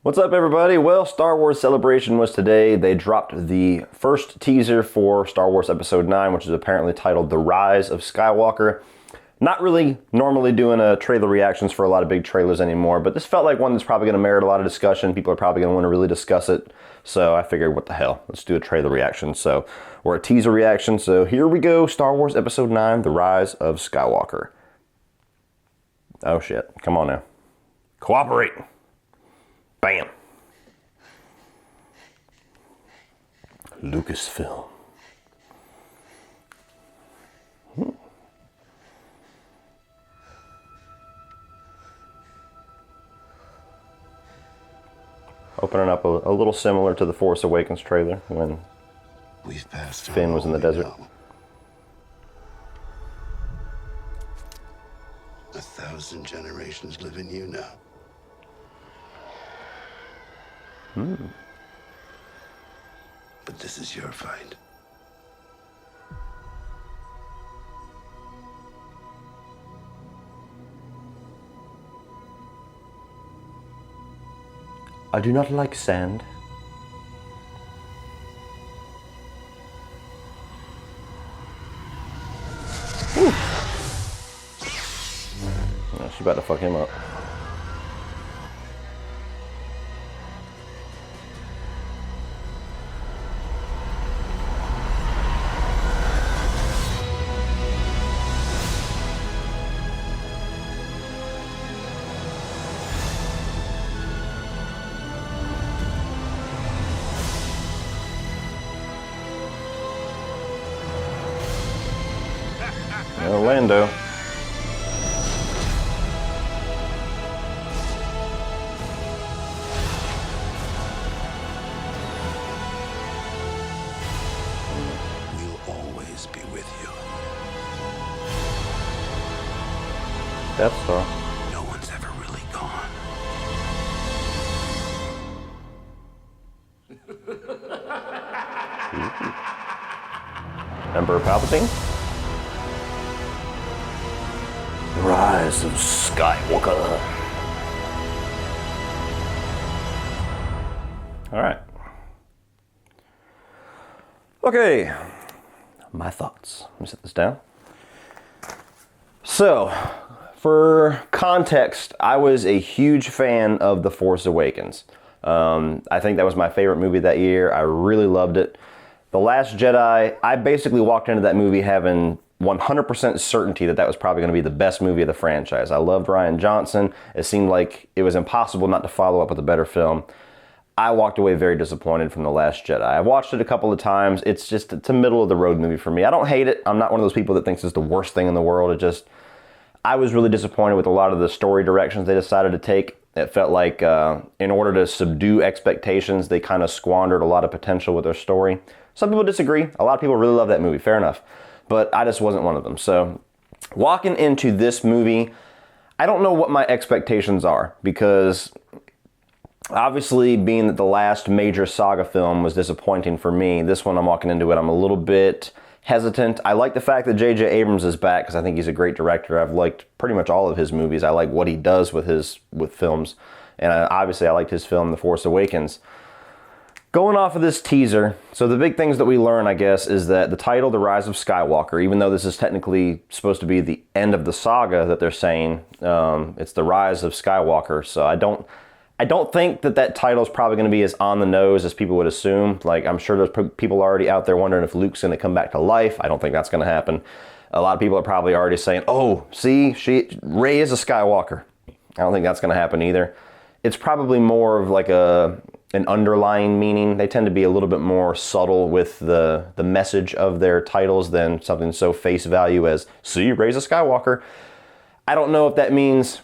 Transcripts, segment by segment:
What's up, everybody? Well, Star Wars Celebration was today. They dropped the first teaser for Star Wars Episode 9, which is apparently titled The Rise of Skywalker. Not really normally doing trailer reactions for a lot of big trailers anymore, but this felt like one that's probably going to merit a lot of discussion. People are probably going to want to really discuss it. So I figured, what the hell? Let's do a trailer reaction. Or a teaser reaction. So here we go. Star Wars Episode 9, The Rise of Skywalker. Oh shit. Come on now. Cooperate. Bam. Lucasfilm. Opening up a little similar to the Force Awakens trailer when Finn was in the desert. 1,000 generations live in you now. But this is your fight. I do not like sand. Oh, she's about to fuck him up. Orlando. We'll always be with you. Death Star. No one's ever really gone. Emperor Palpatine. Rise of Skywalker. All right. Okay. My thoughts. Let me set this down. So, for context, I was a huge fan of The Force Awakens. I think that was my favorite movie that year. I really loved it. The Last Jedi, I basically walked into that movie having 100% certainty that was probably going to be the best movie of the franchise. I loved Rian Johnson. It seemed like it was impossible not to follow up with a better film. I walked away very disappointed from The Last Jedi. I watched it a couple of times. It's a middle of the road movie for me. I don't hate it. I'm not one of those people that thinks it's the worst thing in the world. I was really disappointed with a lot of the story directions they decided to take. It felt like in order to subdue expectations, they kind of squandered a lot of potential with their story. Some people disagree. A lot of people really love that movie. Fair enough. But I just wasn't one of them. So walking into this movie, I don't know what my expectations are, because obviously being that the last major saga film was disappointing for me, this one I'm walking into it, I'm a little bit hesitant. I like the fact that J.J. Abrams is back because I think he's a great director. I've liked pretty much all of his movies. I like what he does with films. And obviously I liked his film, The Force Awakens. Going off of this teaser, so the big things that we learn, I guess, is that the title, The Rise of Skywalker, even though this is technically supposed to be the end of the saga that they're saying, it's The Rise of Skywalker. So I don't think that title is probably going to be as on the nose as people would assume. Like, I'm sure there's people already out there wondering if Luke's going to come back to life. I don't think that's going to happen. A lot of people are probably already saying, oh, see, Rey is a Skywalker. I don't think that's going to happen either. It's probably more of like an underlying meaning. They tend to be a little bit more subtle with the message of their titles than something so face value as, see, Rey's a Skywalker. I don't know if that means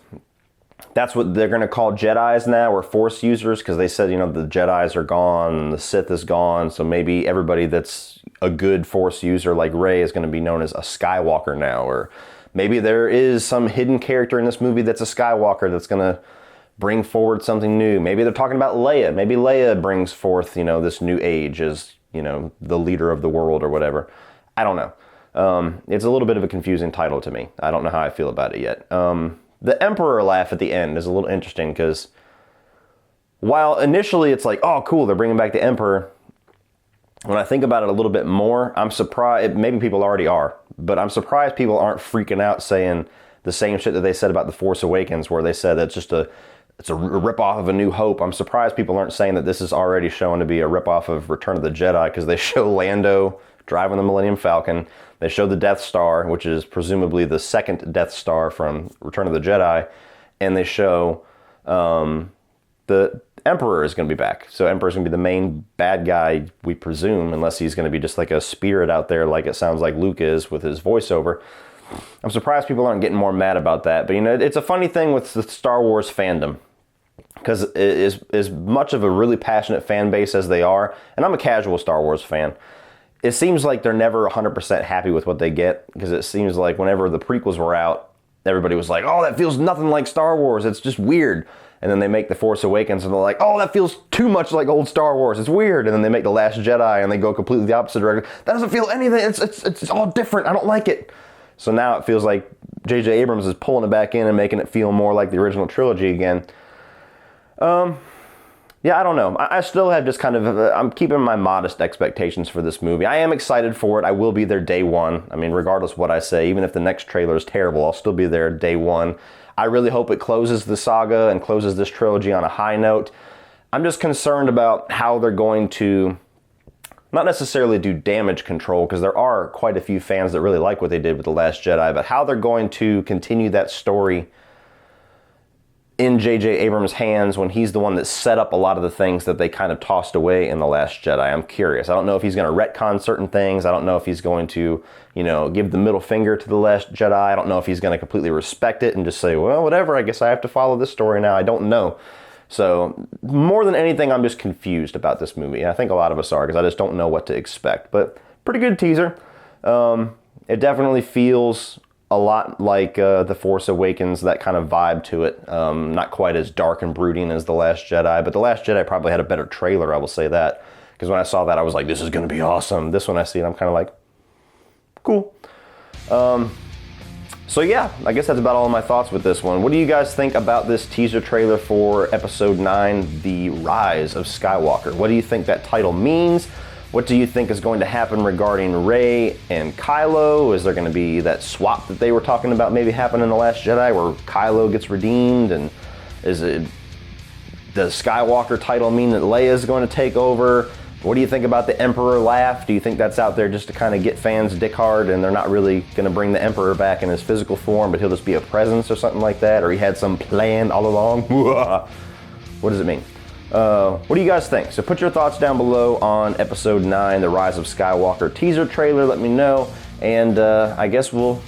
that's what they're going to call Jedis now, or Force users, because they said, the Jedis are gone, the Sith is gone, so maybe everybody that's a good Force user like Rey is going to be known as a Skywalker now, or maybe there is some hidden character in this movie that's a Skywalker that's going to bring forward something new. Maybe they're talking about Leia. Maybe Leia brings forth, this new age as, the leader of the world or whatever. I don't know. It's a little bit of a confusing title to me. I don't know how I feel about it yet. The Emperor laugh at the end is a little interesting because while initially it's like, oh, cool, they're bringing back the Emperor, when I think about it a little bit more, I'm surprised, maybe people already are, but I'm surprised people aren't freaking out saying the same shit that they said about The Force Awakens, where they said it's a ripoff of A New Hope. I'm surprised people aren't saying that this is already shown to be a ripoff of Return of the Jedi, because they show Lando driving the Millennium Falcon. They show the Death Star, which is presumably the second Death Star from Return of the Jedi, and they show the Emperor is going to be back. So Emperor's going to be the main bad guy, we presume, unless he's going to be just like a spirit out there like it sounds like Luke is with his voiceover. I'm surprised people aren't getting more mad about that. But, you know, it's a funny thing with the Star Wars fandom, because as much of a really passionate fan base as they are, and I'm a casual Star Wars fan, it seems like they're never 100% happy with what they get, because it seems like whenever the prequels were out, everybody was like, oh, that feels nothing like Star Wars. It's just weird. And then they make The Force Awakens and they're like, oh, that feels too much like old Star Wars. It's weird. And then they make The Last Jedi and they go completely the opposite direction. That doesn't feel anything. It's all different. I don't like it. So now it feels like J.J. Abrams is pulling it back in and making it feel more like the original trilogy again. Yeah, I don't know. I still have just kind of, I'm keeping my modest expectations for this movie. I am excited for it. I will be there day one. I mean, regardless of what I say, even if the next trailer is terrible, I'll still be there day one. I really hope it closes the saga and closes this trilogy on a high note. I'm just concerned about how they're going to, not necessarily do damage control, because there are quite a few fans that really like what they did with The Last Jedi, but how they're going to continue that story in J.J. Abrams' hands when he's the one that set up a lot of the things that they kind of tossed away in The Last Jedi. I'm curious. I don't know if he's going to retcon certain things. I don't know if he's going to, you know, give the middle finger to The Last Jedi. I don't know if he's going to completely respect it and just say, well, whatever, I guess I have to follow this story now. I don't know. So more than anything, I'm just confused about this movie. I think a lot of us are, because I just don't know what to expect. But pretty good teaser. It definitely feels a lot like The Force Awakens, that kind of vibe to it. Not quite as dark and brooding as The Last Jedi, but The Last Jedi probably had a better trailer, I will say that. Because when I saw that, I was like, this is going to be awesome. This one I see it, I'm kind of like, cool. So yeah, I guess that's about all of my thoughts with this one. What do you guys think about this teaser trailer for Episode 9, The Rise of Skywalker? What do you think that title means? What do you think is going to happen regarding Rey and Kylo? Is there going to be that swap that they were talking about maybe happen in The Last Jedi where Kylo gets redeemed? And does Skywalker title mean that Leia is going to take over? What do you think about the Emperor laugh? Do you think that's out there just to kind of get fans dick hard and they're not really going to bring the Emperor back in his physical form, but he'll just be a presence or something like that? Or he had some plan all along? What does it mean? What do you guys think? So put your thoughts down below on Episode 9, The Rise of Skywalker teaser trailer. Let me know. And I guess we'll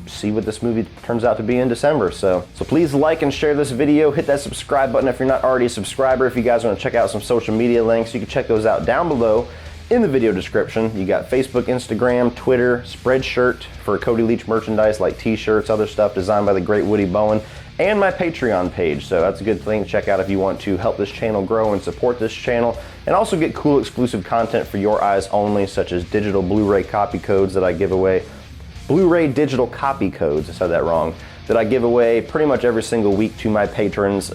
see what this movie turns out to be in December. So please like and share this video. Hit that subscribe button if you're not already a subscriber. If you guys want to check out some social media links, you can check those out down below in the video description. You got Facebook, Instagram, Twitter, Spreadshirt for Cody Leach merchandise like t-shirts, other stuff designed by the great Woody Bowen, and my Patreon page. So that's a good thing to check out if you want to help this channel grow and support this channel, and also get cool exclusive content for your eyes only, such as digital Blu-ray copy codes that I give away. Blu-ray digital copy codes, I said that wrong, that I give away pretty much every single week to my patrons.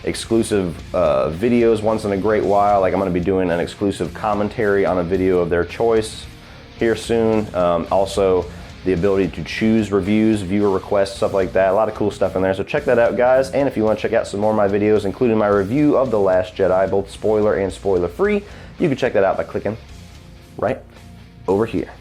Exclusive videos once in a great while, like I'm going to be doing an exclusive commentary on a video of their choice here soon. Also, the ability to choose reviews, viewer requests, stuff like that. A lot of cool stuff in there, so check that out, guys. And if you want to check out some more of my videos, including my review of The Last Jedi, both spoiler and spoiler free, you can check that out by clicking right over here.